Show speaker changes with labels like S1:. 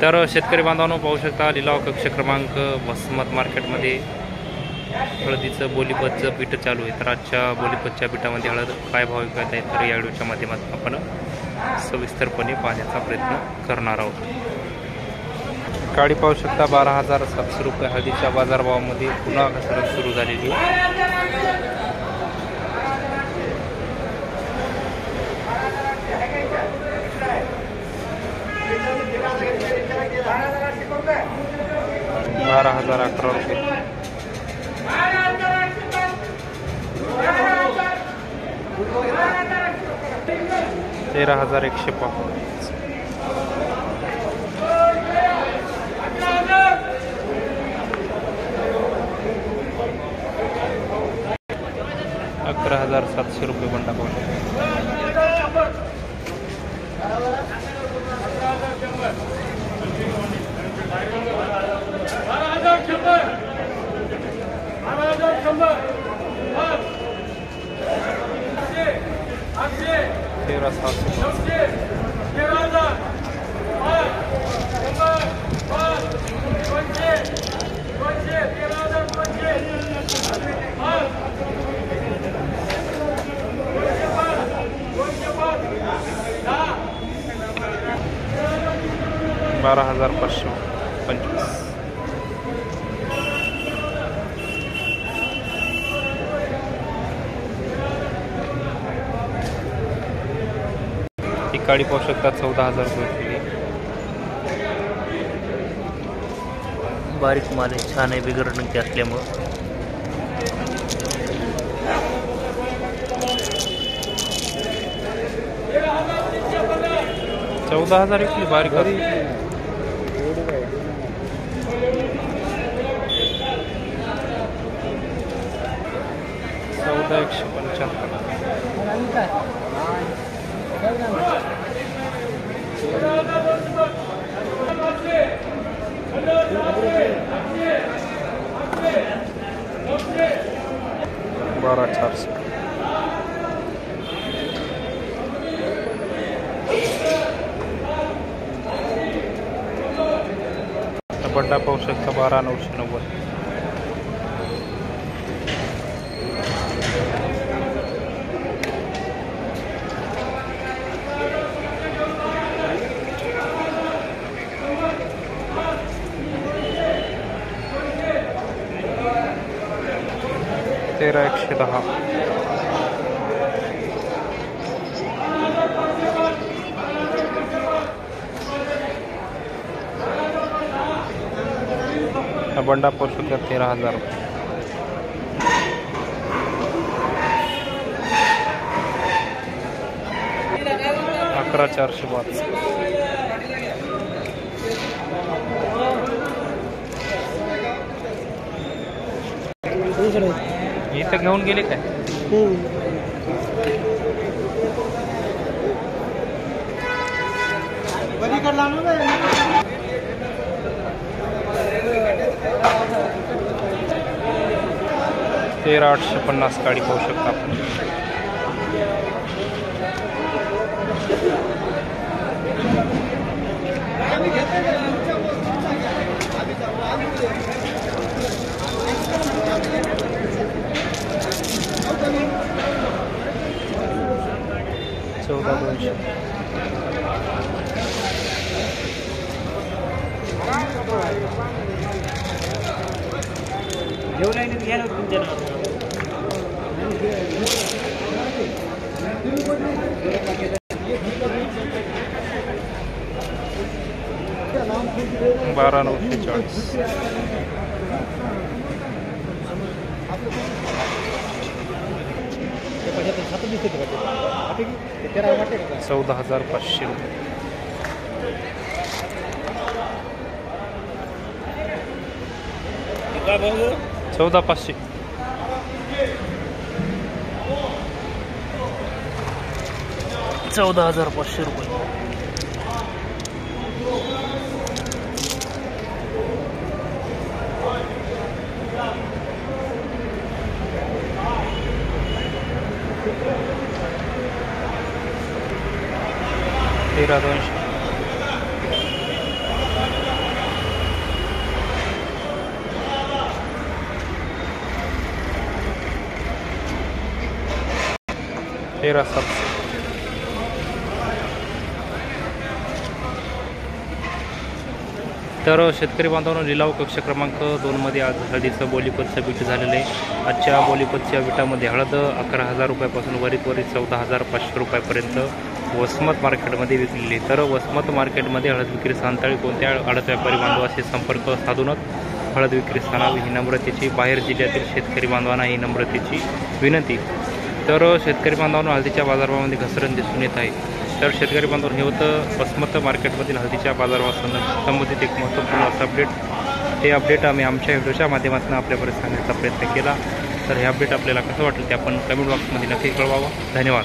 S1: तर शेतकरी बांधवांनो पाहू शकता लिलाव कक्ष क्रमांक वसमत मार्केटमध्ये हळदीचं बोलीपतचं पीठ चालू आहे। तर आजच्या बोलीपतच्या पीठामध्ये हळद काय भाव विकत आहे तर या व्हिडिओच्या माध्यमातून आपण सविस्तरपणे पाहण्याचा प्रयत्न करणार आहोत। काळी पाहू शकता 12,700 रुपये हळदीच्या बाजारभावामध्ये पुन्हा घसरण सुरू झालेली आहे। ₹12,011 रुपये 13,105 11,700 रुपये बंडा पाहू शकता। 12,525 ही काळी पाहू शकता 14,000 रुपये। बारीक माल छान आहे बिघडणुकी असल्यामुळे। 14,000 इतकी बारीक 12,400 बंडा पाहू शकता 12,990 13,110 बंडा पाहू शकता 13,000 रुपये। 11,405 इथं घेऊन गेले काय? 13,850 काळी पाहू शकता आपण। 14,200 12,940 14,500 रुपये 14,500 14,500 रुपये 13,200 13,700. तर शेतकरी बांधवांनो, लिलाव कक्ष क्रमांक 2मध्ये आज हळदीचं बोलीपतचं बीट झालेलं आहे. आजच्या बोलीपतच्या बिटामध्ये हळद 11,000 रुपयापासून वरीत 14,500 रुपयापर्यंत वसमत मार्केटमध्ये विकलेली. तर वसमत मार्केटमध्ये हळद विक्री स्थानतळी कोणत्या हळद व्यापारी बांधवाशी संपर्क साधूनच हळद विक्री स्थानावर ही नम्रतेची, बाहेर जिल्ह्यातील शेतकरी बांधवांना ही नम्रतेची विनंती. तर शेतकरी बांधवांनो, हळदीच्या बाजारभावामध्ये घसरण दिसून येत आहे. तर शेतकरी बांधव, हे होतं वसमत मार्केटमधील हळदीच्या बाजारभावासंबंधित संबंधित एक महत्त्वपूर्ण असं अपडेट. हे अपडेट आम्ही आमच्या व्हिडिओच्या माध्यमातून आपल्यापर्यंत सांगण्याचा प्रयत्न केला. तर हे अपडेट आपल्याला कसं वाटलं ते आपण कमेंट बॉक्समध्ये नक्की कळवावं. धन्यवाद.